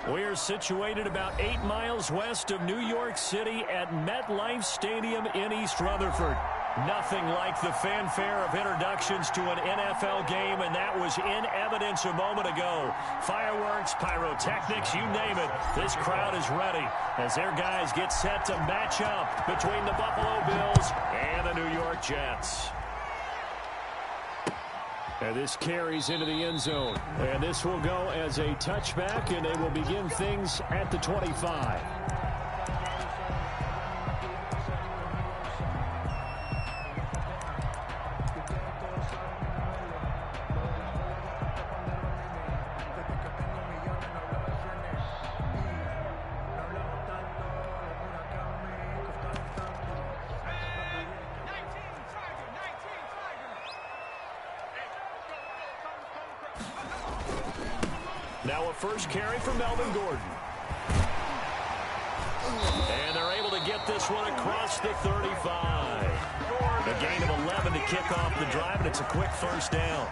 We're situated about 8 miles west of New York City at MetLife Stadium in East Rutherford. Nothing like the fanfare of introductions to an NFL game, and that was in evidence a moment ago. Fireworks, pyrotechnics, you name it. This crowd is ready as their guys get set to match up between the Buffalo Bills and the New York Jets. And this carries into the end zone. And this will go as a touchback, and they will begin things at the 25. Now a first carry for Melvin Gordon. And they're able to get this one across the 35. A gain of 11 to kick off the drive, and it's a quick first down.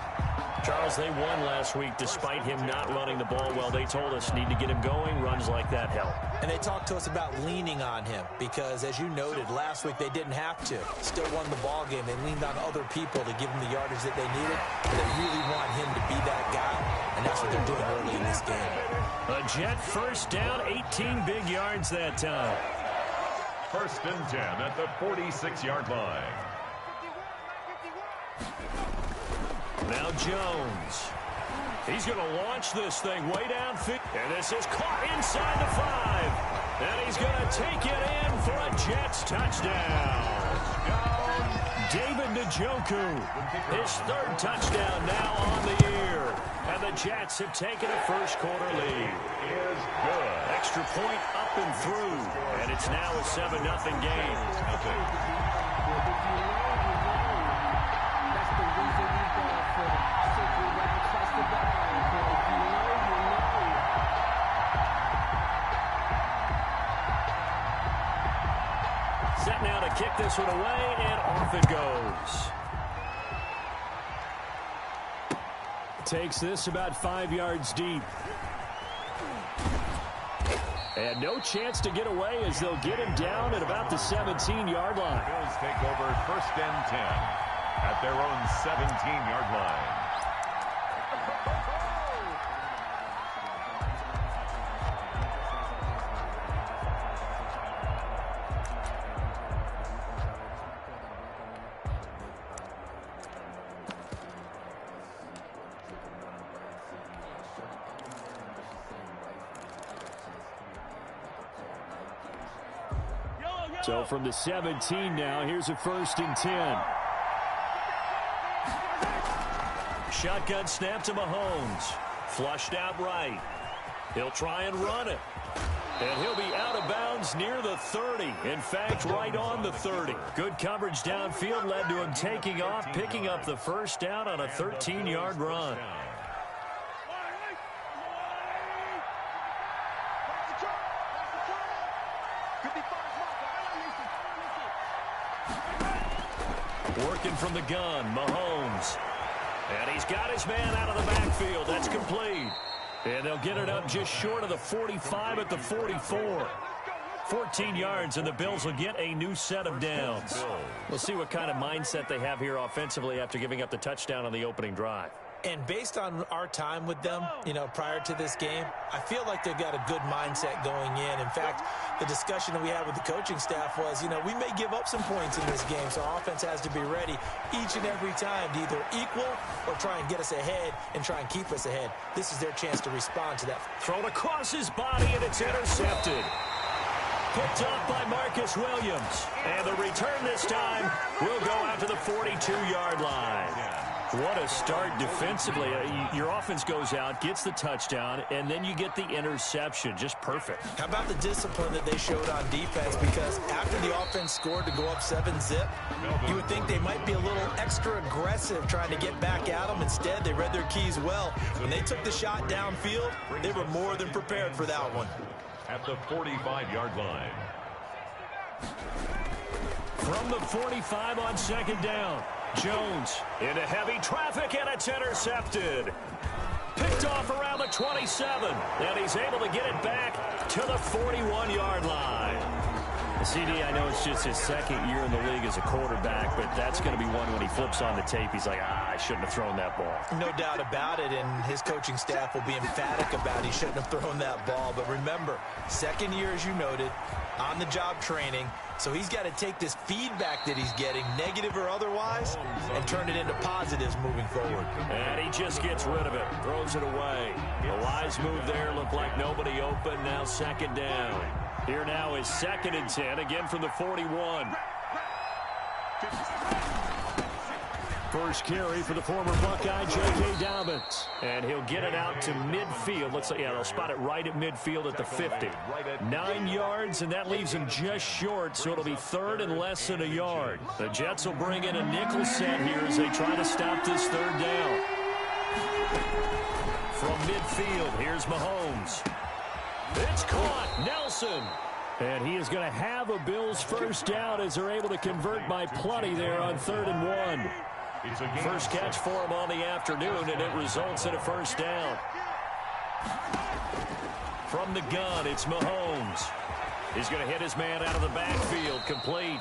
Charles, they won last week despite him not running the ball well. They told us need to get him going. Runs like that help. And they talked to us about leaning on him because, as you noted, last week they didn't have to. Still won the ball game. They leaned on other people to give them the yardage that they needed. They really want him to be that guy, and that's what they're doing early in this game. A Jet first down, 18 big yards that time. First and 10 at the 46-yard line. Now Jones. He's going to launch this thing way downfield. And this is caught inside the 5. And he's going to take it in for a Jets touchdown. David Njoku, his third touchdown now on the year. And the Jets have taken a first-quarter lead. Is good. Extra point up and through. And it's now a 7-0 game. Set now to kick this one away, and off it goes. Takes this about 5 yards deep. And no chance to get away as they'll get him down at about the 17-yard line. Bills take over first and 10 at their own 17-yard line. So from the 17 now, here's a first and 10. Shotgun snap to Mahomes. Flushed out right. He'll try and run it. And he'll be out of bounds near the 30. In fact, right on the 30. Good coverage downfield led to him taking off, picking up the first down on a 13-yard run. Working from the gun, Mahomes. And he's got his man out of the backfield. That's complete. And they'll get it up just short of the 45 at the 44. 14 yards, and the Bills will get a new set of downs. We'll see what kind of mindset they have here offensively after giving up the touchdown on the opening drive. And based on our time with them, prior to this game, I feel like they've got a good mindset going in. In fact, the discussion that we had with the coaching staff was, we may give up some points in this game, so our offense has to be ready each and every time to either equal or try and get us ahead and try and keep us ahead. This is their chance to respond to that. Thrown across his body, and it's intercepted. Picked up by Marcus Williams. And the return this time will go out to the 42-yard line. What a start defensively. Your offense goes out, gets the touchdown, and then you get the interception. Just perfect. How about the discipline that they showed on defense? Because after the offense scored to go up 7-zip, you would think they might be a little extra aggressive trying to get back at them. Instead, they read their keys well. When they took the shot downfield, they were more than prepared for that one. At the 45-yard line. From the 45 on second down. Jones into heavy traffic, and it's intercepted. Picked off around the 27. And he's able to get it back to the 41-yard line. CD, I know it's just his second year in the league as a quarterback, but that's going to be one when he flips on the tape. He's like, I shouldn't have thrown that ball. No doubt about it, and his coaching staff will be emphatic about he shouldn't have thrown that ball. But remember, second year, as you noted, on-the-job training, so he's got to take this feedback that he's getting, negative or otherwise, and turn it into positives moving forward. And he just gets rid of it, throws it away. A wise move there, looked like nobody open, now second down. Here now is 2nd and 10, again from the 41. First carry for the former Buckeye, J.K. Dobbins. And he'll get it out to midfield. Looks like, yeah, they'll spot it right at midfield at the 50. 9 yards, and that leaves him just short, so it'll be 3rd and less than a yard. The Jets will bring in a nickel set here as they try to stop this 3rd down. From midfield, here's Mahomes. It's caught. Nelson. And he is going to have a Bills first down as they're able to convert by plenty there on 3rd and 1. First catch for him on the afternoon, and it results in a first down. From the gun, it's Mahomes. He's going to hit his man out of the backfield, complete.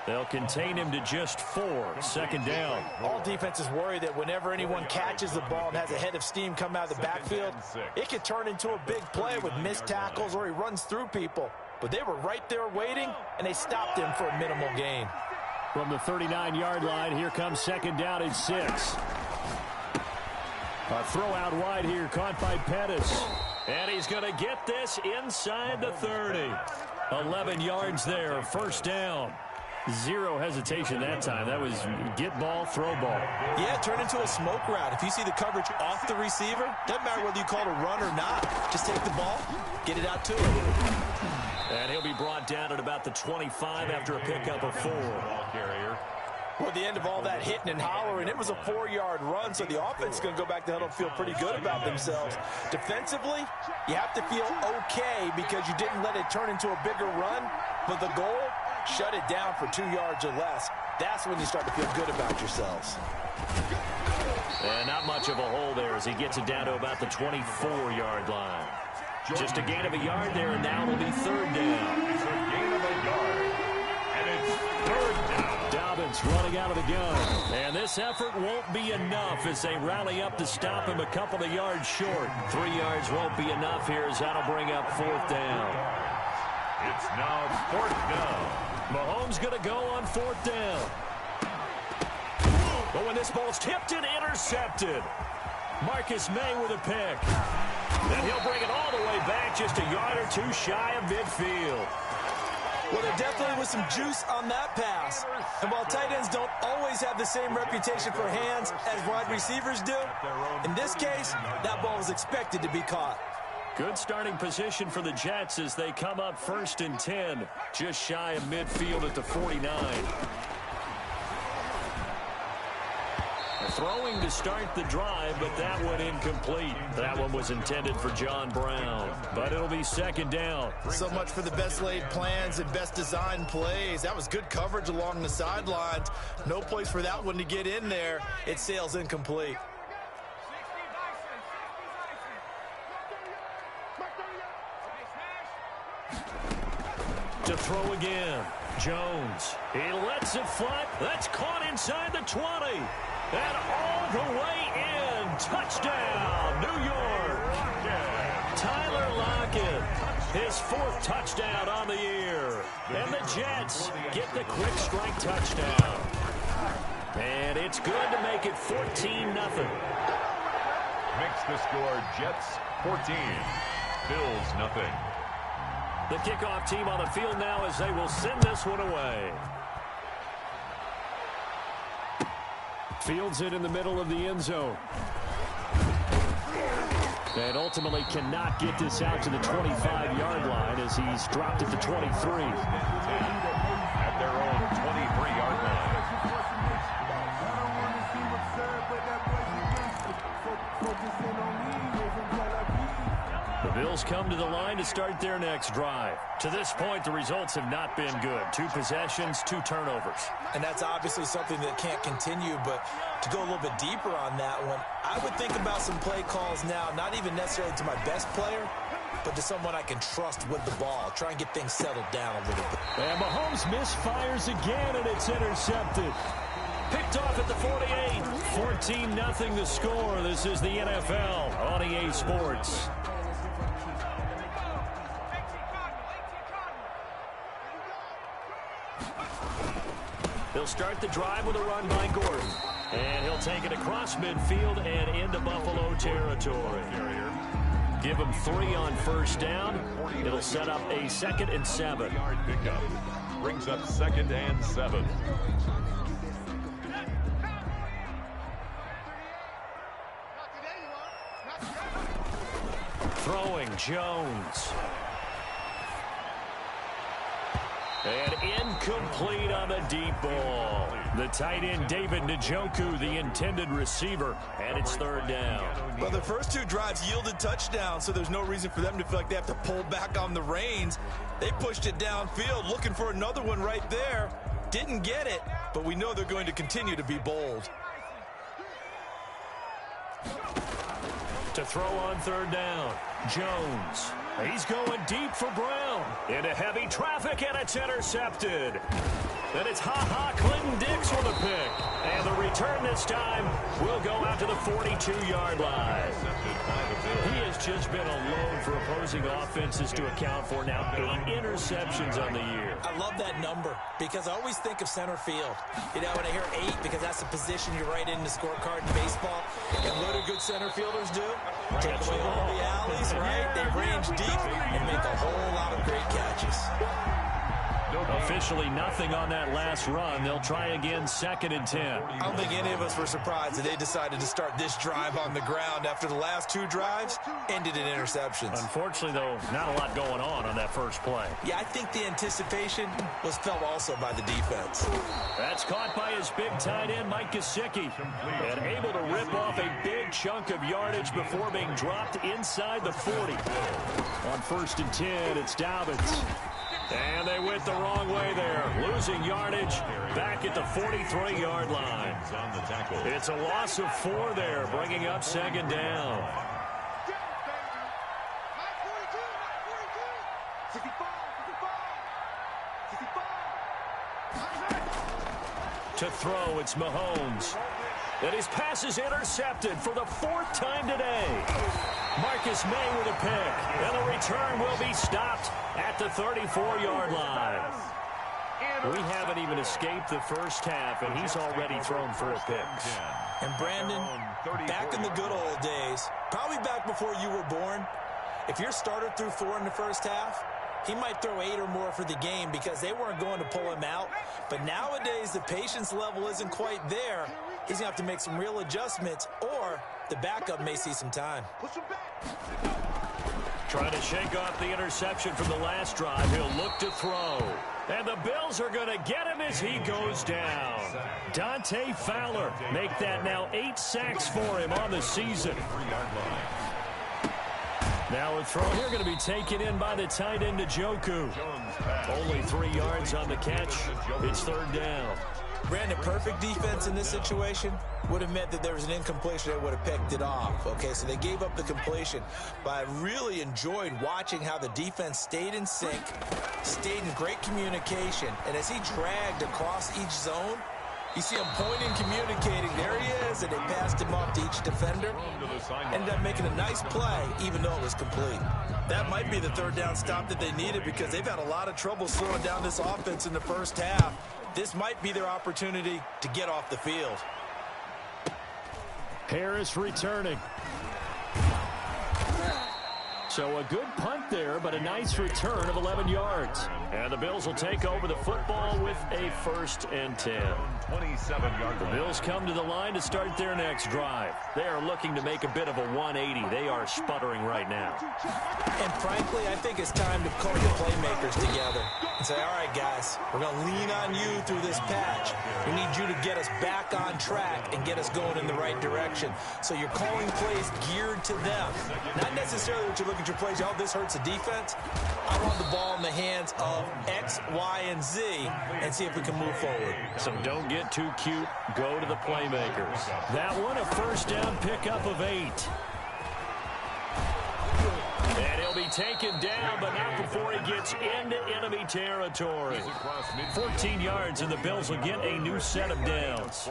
They'll contain him to just 4. 2nd down. All defenses worry that whenever anyone catches the ball and has a head of steam come out of the backfield, it could turn into a big play with missed tackles or he runs through people. But they were right there waiting, and they stopped him for a minimal gain. From the 39-yard line, here comes 2nd down and 6. A throw out wide here, caught by Pettis. And he's going to get this inside the 30. 11 yards there, first down. Zero hesitation that time. That was get ball, throw ball. Yeah, turn into a smoke route. If you see the coverage off the receiver, doesn't matter whether you call it a run or not. Just take the ball, get it out to him. And he'll be brought down at about the 25 after a pickup of 4. Well, at the end of all that hitting and hollering, it was a 4-yard run, so the offense is going to go back to huddle and feel pretty good about themselves. Defensively, you have to feel okay because you didn't let it turn into a bigger run, but the goal, shut it down for 2 yards or less. That's when you start to feel good about yourselves. And not much of a hole there as he gets it down to about the 24-yard line. Just a gain of a yard there, and now it'll be 3rd down. It's a gain of a yard, and it's 3rd down. Dobbins running out of the gun. And this effort won't be enough as they rally up to stop him a couple of yards short. 3 yards won't be enough here as that'll bring up 4th down. It's now 4th down. Mahomes going to go on 4th down. But when this ball's tipped and intercepted, Marcus May with a pick. And he'll bring it all the way back just a yard or 2 shy of midfield. Well, there definitely was some juice on that pass. And while tight ends don't always have the same reputation for hands as wide receivers do, in this case, that ball was expected to be caught. Good starting position for the Jets as they come up 1st and 10, just shy of midfield at the 49. Throwing to start the drive, but that one incomplete. That one was intended for John Brown, but it'll be 2nd down. So much for the best laid plans and best designed plays. That was good coverage along the sidelines. No place for that one to get in there. It sails incomplete. To throw again. Jones. He lets it fly. That's caught inside the 20. And all the way in. Touchdown, New York. Tyler Lockett. His 4th touchdown on the year. And the Jets get the quick strike touchdown. And it's good to make it 14-0. Makes the score Jets 14. Bills nothing. The kickoff team on the field now as they will send this one away. Fields it in the middle of the end zone. And ultimately cannot get this out to the 25-yard line as he's dropped at the 23. At their own 23-yard line. The Bills come to the line to start their next drive. To this point, the results have not been good. 2 possessions, 2 turnovers. And that's obviously something that can't continue, but to go a little bit deeper on that one, I would think about some play calls now, not even necessarily to my best player, but to someone I can trust with the ball. Try and get things settled down a little bit. And Mahomes misfires again, and it's intercepted. Picked off at the 48. 14-0 the score. This is the NFL on EA Sports. They'll start the drive with a run by Gordon. And he'll take it across midfield and into Buffalo territory. Give him 3 on first down. It'll set up a 2nd and 7. Pickup brings up 2nd and 7. Throwing Jones. And incomplete on the deep ball. The tight end, David Njoku, the intended receiver, and it's 3rd down. Well, the first 2 drives yielded touchdowns, so there's no reason for them to feel like they have to pull back on the reins. They pushed it downfield, looking for another one right there. Didn't get it, but we know they're going to continue to be bold. To throw on 3rd down, Jones. He's going deep for Brown. Into heavy traffic, and it's intercepted. Then it's Clinton Dix with a pick. And the return this time will go out to the 42-yard line. He has just been a load for opposing offenses to account for now. 8 interceptions on the year. I love that number because I always think of center field. You know, when I hear 8, because that's the position you write in the scorecard in baseball. And what do good center fielders do? Take away all the alleys, right? They range deep and make a whole lot of great catches. Officially nothing on that last run. They'll try again, 2nd and 10. I don't think any of us were surprised that they decided to start this drive on the ground after the last 2 drives ended in interceptions. Unfortunately, though, not a lot going on that first play. Yeah, I think the anticipation was felt also by the defense. That's caught by his big tight end, Mike Gesicki, and able to rip off a big chunk of yardage before being dropped inside the 40. On 1st and 10, it's Dobbins. And they went the wrong way there, losing yardage back at the 43-yard line. It's a loss of 4 there, bringing up 2nd down. To throw, it's Mahomes. And his pass is intercepted for the 4th time today. Marcus May with a pick. And the return will be stopped at the 34-yard line. We haven't even escaped the first half, and he's already thrown 4 picks. And Brandon, back in the good old days, probably back before you were born, if your starter threw 4 in the first half, he might throw 8 or more for the game because they weren't going to pull him out. But nowadays, the patience level isn't quite there. He's going to have to make some real adjustments, or the backup may see some time. Trying to shake off the interception from the last drive. He'll look to throw. And the Bills are going to get him as he goes down. Dante Fowler make that now 8 sacks for him on the season. Now a throw here going to be taken in by the tight end Njoku. Only 3 yards on the catch. It's 3rd down. Brandon, perfect defense in this situation would have meant that there was an incompletion. They would have picked it off. Okay, so they gave up the completion. But I really enjoyed watching how the defense stayed in sync, stayed in great communication. And as he dragged across each zone, you see him pointing, communicating. There he is, and they passed him off to each defender. Ended up making a nice play, even though it was complete. That might be the 3rd down stop that they needed because they've had a lot of trouble slowing down this offense in the first half. This might be their opportunity to get off the field. Harris returning. So a good punt there, but a nice return of 11 yards. And the Bills will take over the football with a 1st and 10. 27-yard The Bills come to the line to start their next drive. They are looking to make a bit of a 180. They are sputtering right now. And frankly, I think it's time to call your playmakers together and say, all right, guys, we're going to lean on you through this patch. We need you to get us back on track and get us going in the right direction. So you're calling plays geared to them. Not necessarily what you're looking at your plays, oh, this hurts the defense. I want the ball in the hands of X, Y, and Z and see if we can move forward. So don't get too cute. Go to the playmakers. That one, a first down pickup of 8. And he'll be taken down, but not before he gets into enemy territory. 14 yards, and the Bills will get a new set of downs.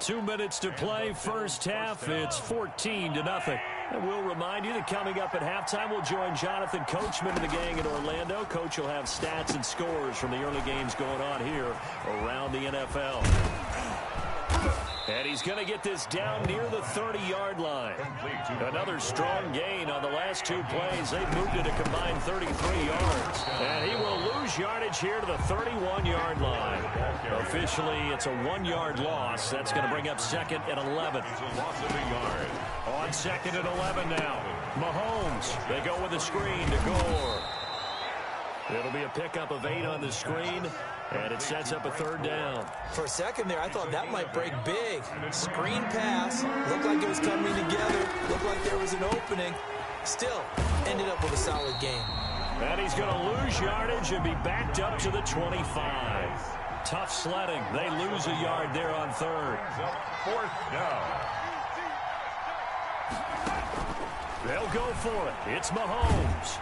2 minutes to play, first half. It's 14-0. And we'll remind you that coming up at halftime, we'll join Jonathan Coachman and the gang in Orlando. Coach will have stats and scores from the early games going on here around the NFL. And he's going to get this down near the 30-yard line. Another strong gain on the last 2 plays. They've moved it a combined 33 yards. And he will lose yardage here to the 31-yard line. Officially, it's a 1-yard loss. That's going to bring up 2nd and 11. On 2nd and 11 now. Mahomes, they go with a screen to Gore. It'll be a pickup of 8 on the screen, and it sets up a 3rd down. For a second there, I thought that might break big. Screen pass. Looked like it was coming together. Looked like there was an opening. Still, ended up with a solid game. And he's going to lose yardage and be backed up to the 25. Tough sledding. They lose a yard there on 3rd. 4th down. They'll go for it. It's Mahomes.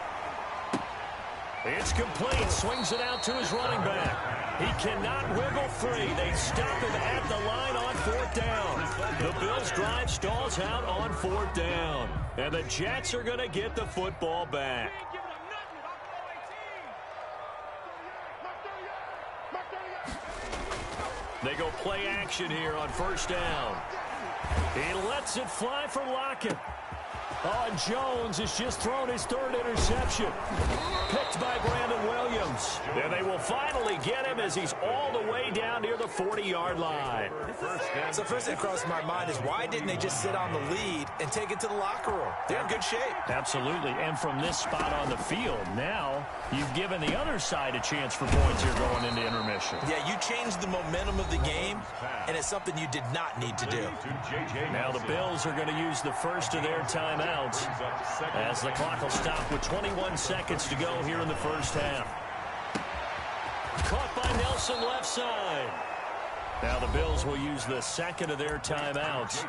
It's complete. Swings it out to his running back. He cannot wiggle free. They stop him at the line on 4th down. The Bills' drive stalls out on 4th down. And the Jets are going to get the football back. They go play action here on 1st down. He lets it fly for Lockett. Oh, and Jones has just thrown his 3rd interception. Picked by Brandon Williams. And they will finally get him as he's all the way down near the 40-yard line. So first thing that crossed my mind is why didn't they just sit on the lead and take it to the locker room? They're in good shape. Absolutely. And from this spot on the field, now you've given the other side a chance for points here going into intermission. Yeah, you changed the momentum of the game, and it's something you did not need to do. Now the Bills are going to use the first of their timeouts as the clock will stop with 21 seconds to go here in the first half. Caught by Nelson left side. Now the Bills will use the second of their timeouts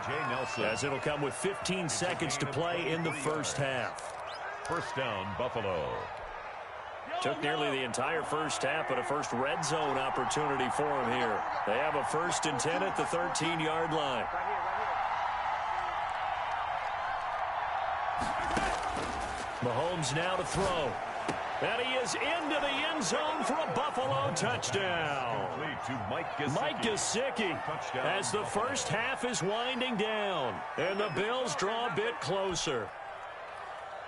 as it'll come with 15 seconds to play in the first half. 1st down, Buffalo. Took nearly the entire first half, but a first red zone opportunity for him here. They have a 1st and 10 at the 13-yard line. Mahomes now to throw. And he is into the end zone for a Buffalo touchdown. Mike Gesicki as the first half is winding down. And the Bills draw a bit closer.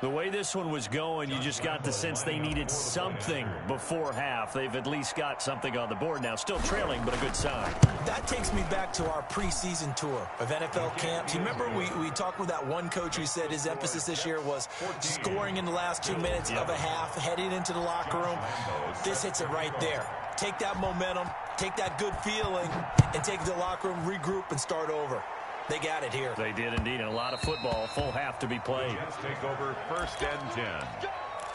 The way this one was going, you just got the sense they needed something before half. They've at least got something on the board now. Still trailing, but a good sign. That takes me back to our preseason tour of NFL camps. You remember we talked with that one coach who said his emphasis this year was scoring in the last 2 minutes of a half, heading into the locker room. This hits it right there. Take that momentum, take that good feeling, and take it to the locker room, regroup, and start over. They got it here. They did indeed, and a lot of football, full half to be played. Jets take over 1st and 10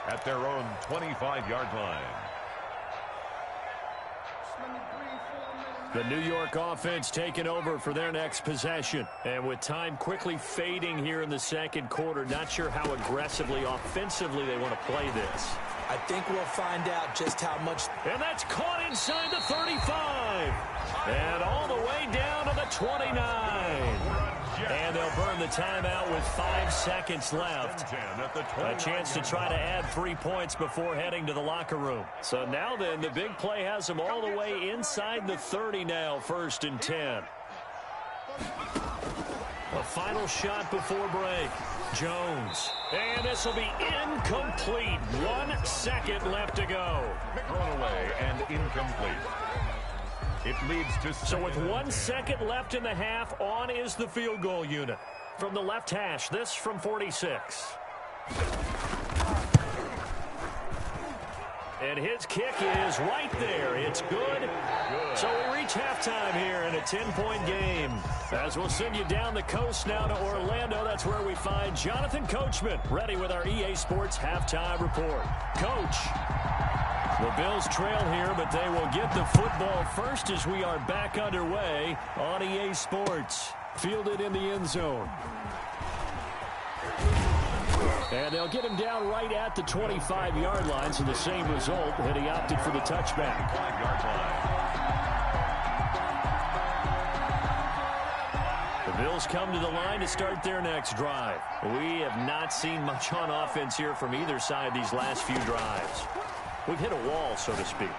at their own 25-yard line. The New York offense taking over for their next possession. And with time quickly fading here in the 2nd quarter, not sure how aggressively, offensively they want to play this. I think we'll find out just how much. And that's caught inside the 35. And all the way down to the 29. And they'll burn the timeout with 5 seconds left. A chance to try to add 3 points before heading to the locker room. So now then, the big play has them all the way inside the 30 now, 1st and 10. A final shot before break. Jones. And this will be incomplete. 1 second left to go. Thrown away and incomplete. It leads to... So with 1 second left in the half, on is the field goal unit. From the left hash, this from 46. And his kick is right there. It's good. So we reach halftime here in a 10-point game. As we'll send you down the coast now to Orlando, that's where we find Jonathan Coachman, ready with our EA Sports halftime report. Coach, the Bills trail here, but they will get the football first as we are back underway on EA Sports. Fielded in the end zone. And they'll get him down right at the 25-yard line, so the same result, and he opted for the touchback. 5-yard line. The Bills come to the line to start their next drive. We have not seen much on offense here from either side these last few drives. We've hit a wall, so to speak.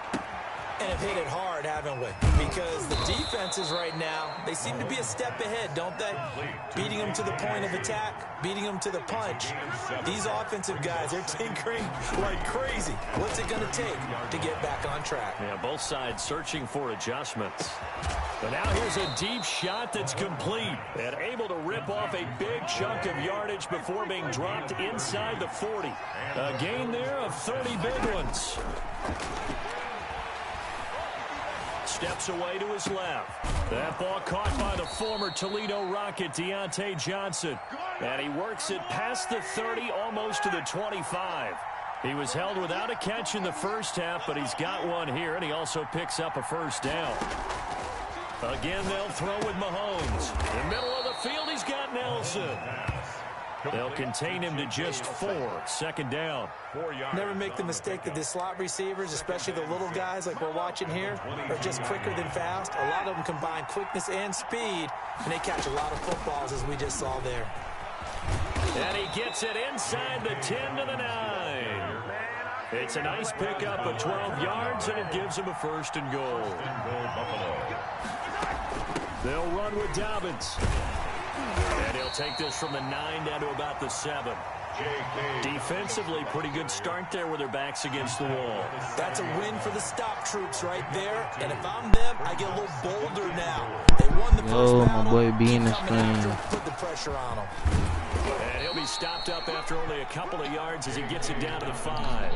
And have hit it hard, haven't we? Because the defenses right now, they seem to be a step ahead, don't they? Beating them to the point of attack, beating them to the punch. These offensive guys, they're tinkering like crazy. What's it going to take to get back on track? Yeah, both sides searching for adjustments. But now here's a deep shot that's complete and able to rip off a big chunk of yardage before being dropped inside the 40. A gain there of 30 big ones. Steps away to his left. That ball caught by the former Toledo Rocket, Deontay Johnson. And he works it past the 30, almost to the 25. He was held without a catch in the first half, but he's got one here, and he also picks up a first down. Again, they'll throw with Mahomes. In the middle of the field, he's got Nelson. They'll contain him to just 4. Second down. Never make the mistake that the slot receivers, especially the little guys like we're watching here, are just quicker than fast. A lot of them combine quickness and speed, and they catch a lot of footballs, as we just saw there. And he gets it inside the 10 to the 9. It's a nice pickup of 12 yards, and it gives him a first and goal. They'll run with Dobbins. And he'll take this from the 9 down to about the 7. Defensively, pretty good start there with their backs against the wall. That's a win for the stop troops right there. And if I'm them, I get a little bolder now. They won the first battle. My boy be in the screen. Put the pressure on him. And he'll be stopped up after only a couple of yards as he gets it down to the 5.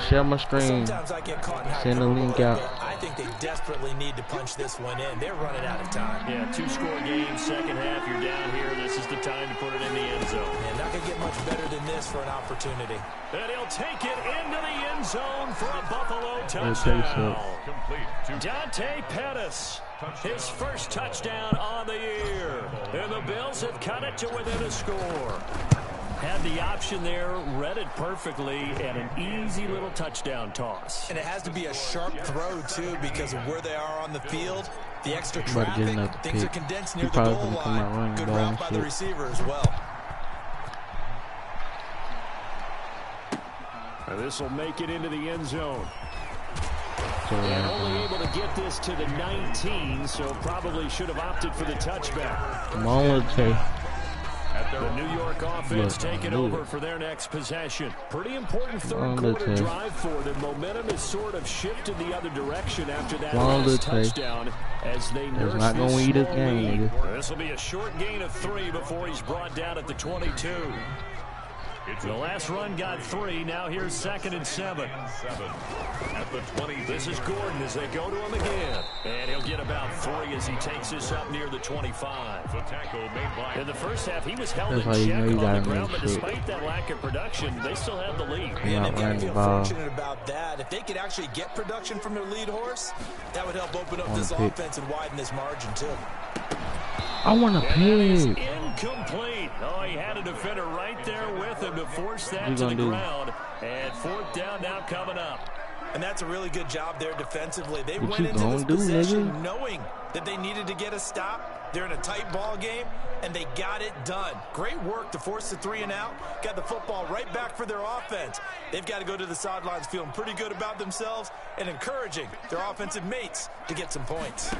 Share my screen. Sometimes I get caught in Send the link out. I think they desperately need to punch this one in. They're running out of time. Yeah, 2-score game, second half. You're down here. This is the time to put it in the end zone. And not going to get much better than this for an opportunity. And he'll take it into the end zone for a Buffalo touchdown. Dante Pettis, his first touchdown on the year. And the Bills have cut it to within a score. Had the option there, read it perfectly, and an easy little touchdown toss. And it has to be a sharp throw, too, because of where they are on the field. The extra traffic, things are condensed near the goal line. Good route by the receiver as well. And this will make it into the end zone. And only able to get this to the 19, so probably should have opted for the touchback. Come on, Tay. The New York offense taking over for their next possession. Pretty important third quarter drive for them. Momentum has sort of shifted the other direction after that last touchdown as they nurse not gonna this eat this small game, lead. nigga. This will be a short gain of 3 before he's brought down at the 22. The last run got 3. Now here's 2nd and 7. At the 20. This is Gordon as they go to him again. And he'll get about 3 as he takes this up near the 25. The tackle made by In the first half, he was held in That's how you check know you on the gotta ground, make but shit. despite that lack of production, they still have the lead. And they've got to running feel the ball. fortunate about that. If they could actually get production from their lead horse, that would help open up this offense and widen this margin, too. I want to He's pick. incomplete. Oh, he had a defender right there with him to force that to the ground. And 4th down now coming up. And that's a really good job there defensively. They What went you into this gonna do, possession nigga? knowing that they needed to get a stop. They're in a tight ball game, and they got it done. Great work to force the 3 and out. Got the football right back for their offense. They've got to go to the sidelines feeling pretty good about themselves and encouraging their offensive mates to get some points.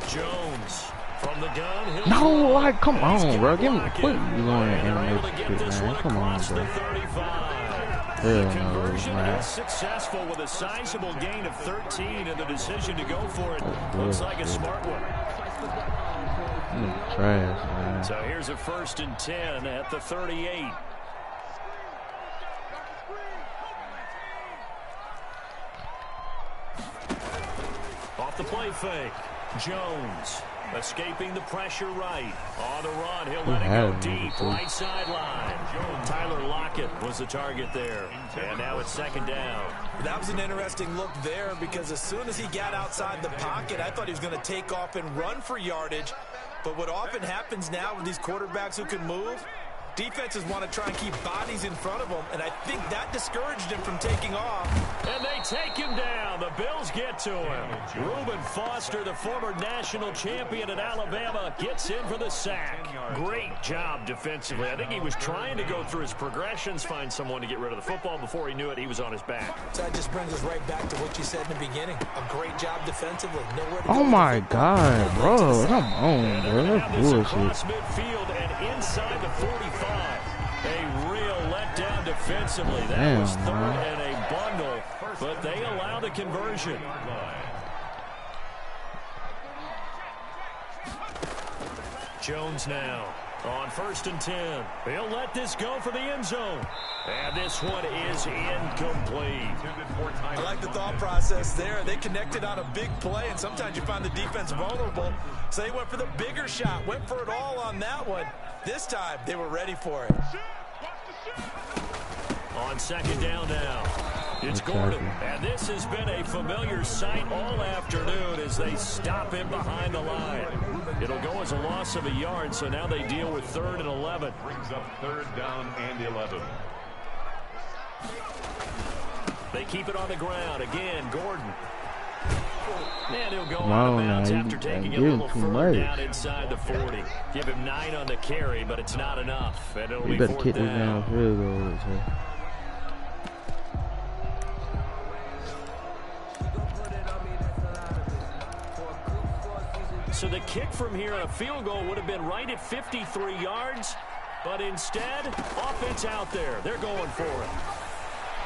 Jones from the gun. No, like, come on, bro. Give me a quick. You going to animate shit, man. Come on, bro. Hell no, Conversion man. is successful with a sizable gain of 13, and the decision to go for it looks like a smart one. Trash, man. So here's a 1st and 10 at the 38. the play fake. Jones escaping the pressure right. On the run, he'll let it go deep, right sideline. Tyler Lockett was the target there. And now it's second down. That was an interesting look there because as soon as he got outside the pocket, I thought he was going to take off and run for yardage. But what often happens now with these quarterbacks who can move, defenses want to try and keep bodies in front of them, and I think that discouraged him from taking off. And they take him down. The Bills get to him. Reuben Foster, the former national champion at Alabama, gets in for the sack. Great job defensively. I think he was trying to go through his progressions, find someone to get rid of the football. Before he knew it, he was on his back. So that just brings us right back to what you said in the beginning. A great job defensively. Nowhere to go. Oh my God, bro. Come on, bro. That's bullshit. Across midfield and inside the 45. A real letdown defensively. That was third and a bundle, but they allow the conversion. Jones now on 1st and 10. He'll let this go for the end zone. And this one is incomplete. I like the thought process there. They connected on a big play, and sometimes you find the defense vulnerable. So they went for the bigger shot, went for it all on that one. This time, they were ready for it. On second down now, it's Gordon. And this has been a familiar sight all afternoon as they stop him behind the line. It'll go as a loss of a yard, so now they deal with 3rd and 11. Brings up 3rd down and 11. They keep it on the ground. Again, Gordon. And he'll go out of bounds after taking it a little further down inside the 40. Give him 9 on the carry, but it's not enough. And it'll be 4th down. So the kick from here on a field goal would have been right at 53 yards, but instead, offense out there. They're going for it.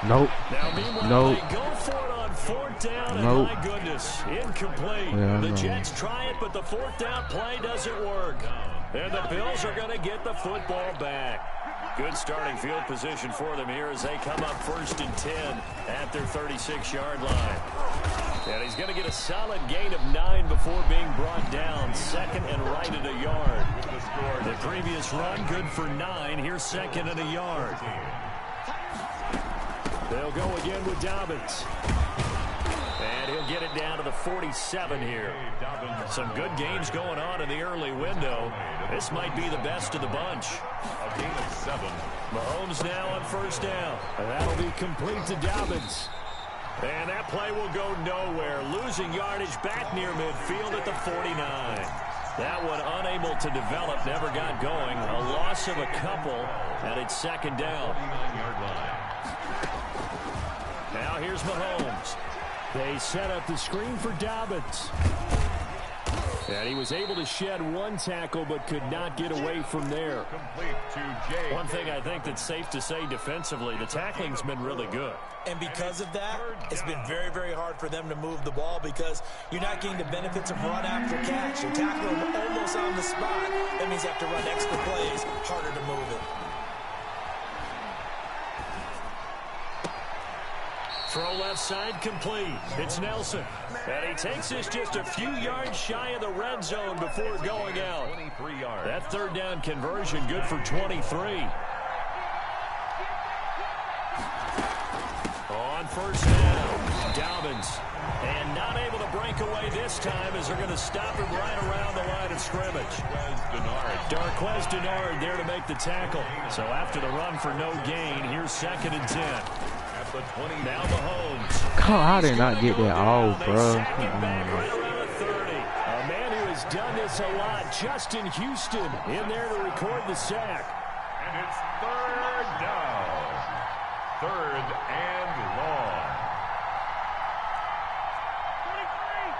Nope. Now, meanwhile, they go for it on 4th down, and my goodness, incomplete. Yeah, the Jets try it, but the 4th down play doesn't work. And the Bills are going to get the football back. Good starting field position for them here as they come up 1st and 10 at their 36-yard line. And he's going to get a solid gain of 9 before being brought down. 2nd and right at a yard. The previous run, good for 9. Here's 2nd and a yard. They'll go again with Dobbins. And he'll get it down to the 47 here. Some good games going on in the early window. This might be the best of the bunch. A gain of 7. Mahomes now on 1st down. And that'll be complete to Dobbins. And that play will go nowhere. Losing yardage back near midfield at the 49. That one unable to develop, never got going. A loss of a couple, and it's 2nd down. Now here's Mahomes. They set up the screen for Dobbins. And he was able to shed 1 tackle, but could not get away from there. One thing I think that's safe to say defensively, the tackling's been really good. And because of that, it's been very, very hard for them to move the ball because you're not getting the benefits of run after catch. You're tackling them almost on the spot. That means you have to run extra plays, harder to move it. Throw left side complete. It's Nelson. And he takes this just a few yards shy of the red zone before going out. That 3rd down conversion good for 23. On 1st down, Dobbins. And not able to break away this time as they're going to stop him right around the line of scrimmage. Darquez Denard there to make the tackle. So after the run for no gain, here's 2nd and 10. Now Mahomes. God, I did not get that off, bro. Right around the 30. A man who has done this a lot, Justin Houston, in there to record the sack. And it's 3rd down. 3rd and long. 33.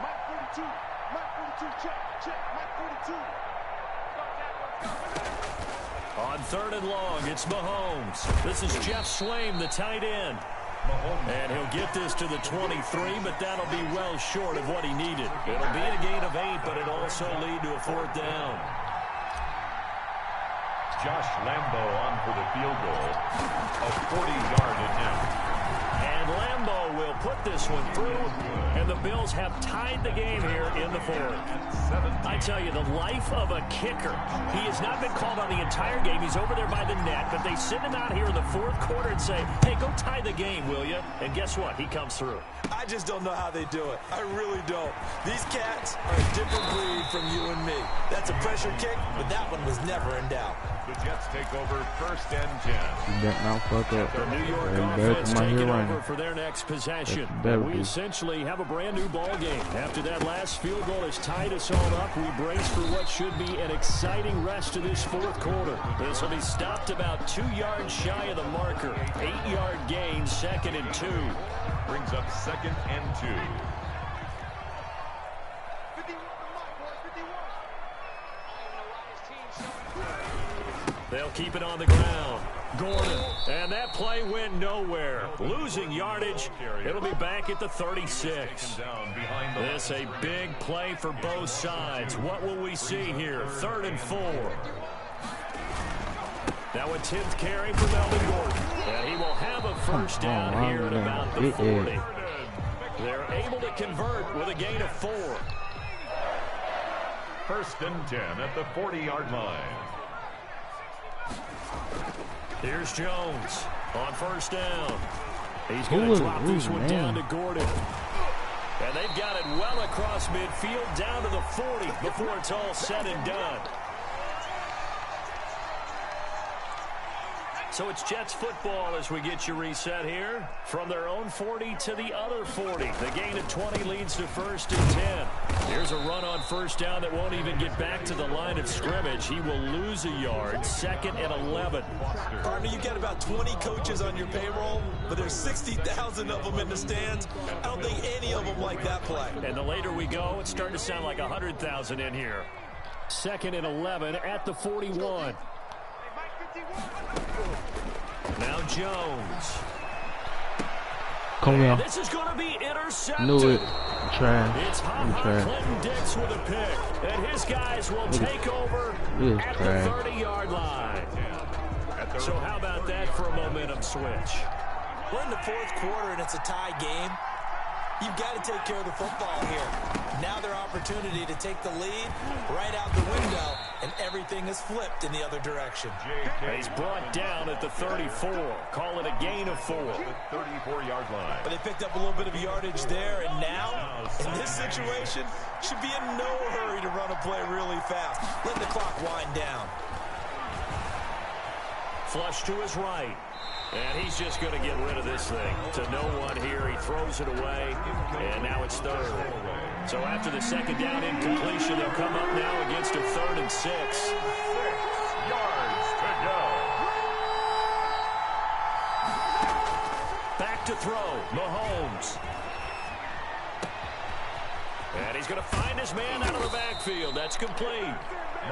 Mike 42. Mike 42. Check. Mike 42. On 3rd and long, it's Mahomes. This is Jeff Swaim, the tight end. And he'll get this to the 23, but that'll be well short of what he needed. It'll be a gain of 8, but it'll also lead to a 4th down. Josh Lambo on for the field goal. A 40-yard attempt. And And Lambeau will put this one through, and the Bills have tied the game here in the fourth. I tell you, the life of a kicker. He has not been called on the entire game. He's over there by the net, but they send him out here in the fourth quarter and say, hey, go tie the game, will you? And guess what? He comes through. I just don't know how they do it. I really don't. These cats are a different breed from you and me. That's a pressure kick, but that one was never in doubt. The Jets take over 1st and 10. That now fuck up. The New York offense taking over for their next possession. We essentially have a brand new ball game. After that last field goal has tied us all up, we brace for what should be an exciting rest of this fourth quarter. This will be stopped about 2 yards shy of the marker. 8-yard gain, 2nd and 2. Brings up 2nd and 2. 51 They'll keep it on the ground. Gordon, and that play went nowhere. Losing yardage. It'll be back at the 36. This a big play for both sides. What will we see here? 3rd and 4. Now a 10th carry for Melvin Gordon. And he will have a first down here at about the 40. They're able to convert with a gain of 4. 1st and 10 at the 40-yard line. Here's Jones on first down. He's going to drop this one down to Gordon. And they've got it well across midfield down to the 40 before it's all said and done. So it's Jets football as we get you reset here. From their own 40 to the other 40. The gain of 20 leads to 1st and 10. Here's a run on first down that won't even get back to the line of scrimmage. He will lose a yard. 2nd and 11. Partner, you've got about 20 coaches on your payroll, but there's 60,000 of them in the stands. I don't think any of them like that play. And the later we go, it's starting to sound like 100,000 in here. 2nd and 11 at the 41. Now Jones. Come here. This is going to be intercepted. Knew it. Try. It's Clinton Dix with a pick. And his guys will take over at the 30-yard line. So how about that for a momentum switch? We're in the fourth quarter and it's a tie game. You've got to take care of the football here. Now their opportunity to take the lead right out the window, and everything is flipped in the other direction. He's brought down at the 34. Call it a gain of 4. 34-yard line. But they picked up a little bit of yardage there, and now, in this situation, should be in no hurry to run a play really fast. Let the clock wind down. Flush to his right. And he's just going to get rid of this thing. To no one here. He throws it away. And now it's 3rd. So after the 2nd down incompletion, they'll come up now against a 3rd and 6. 6 yards to go. Back to throw. Mahomes. And he's going to find his man out of the backfield. That's complete.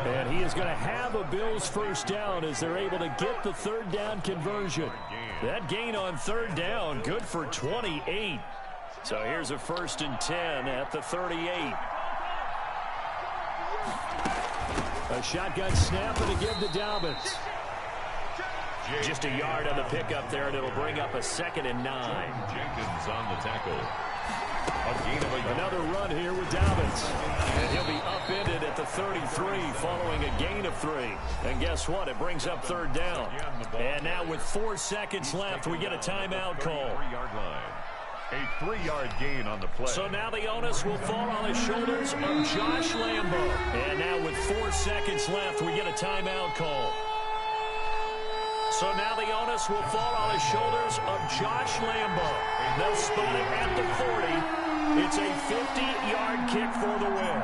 And he is going to have a Bills first down as they're able to get the 3rd down conversion. That gain on 3rd down, good for 28. So here's a 1st and 10 at the 38. A shotgun snap and a give to Dobbins. Just a yard on the pickup there, and it'll bring up a 2nd and 9. Jenkins on the tackle. Another run here with Dobbins. And he'll be upended at the 33 following a gain of 3. And guess what? It brings up 3rd down. And now with 4 seconds left, we get a timeout call. A 3-yard gain on the play. So now the onus will fall on the shoulders of Josh Lambeau. And now with 4 seconds left, we get a timeout call. So now the onus will fall on the shoulders of Josh Lambeau. They'll spot it at the 40. It's a 50-yard kick for the win.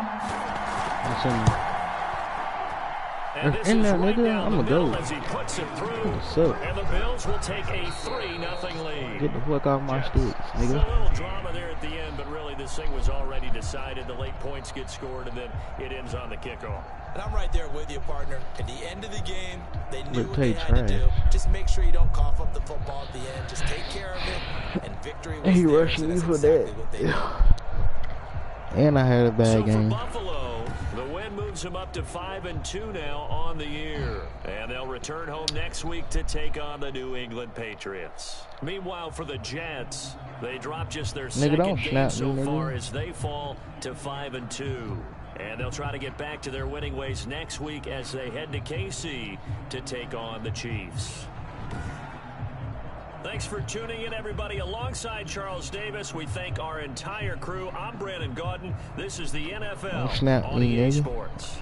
And this is right down the middle as he puts it through. And the Bills will take a 3-0 lead. Get the fuck off my sticks, nigga. So a little drama there at the end, but really this thing was already decided. The late points get scored, and then it ends on the kickoff. And I'm right there with you, partner. At the end of the game, they knew what they had to do. Just make sure you don't cough up the football at the end. Just take care of it, and victory was rushing me for exactly that. And I had a bad game. For Buffalo, The win moves them up to 5-2 now on the year. And they'll return home next week to take on the New England Patriots. Meanwhile, for the Jets, they drop just their second game so far as they fall to 5-2. And they'll try to get back to their winning ways next week as they head to KC to take on the Chiefs. Thanks for tuning in, everybody. Alongside Charles Davis, we thank our entire crew. I'm Brandon Gaudin. This is the NFL on EA Sports.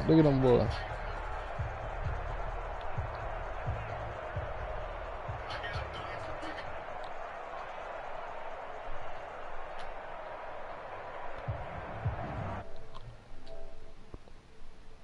Look at them boys.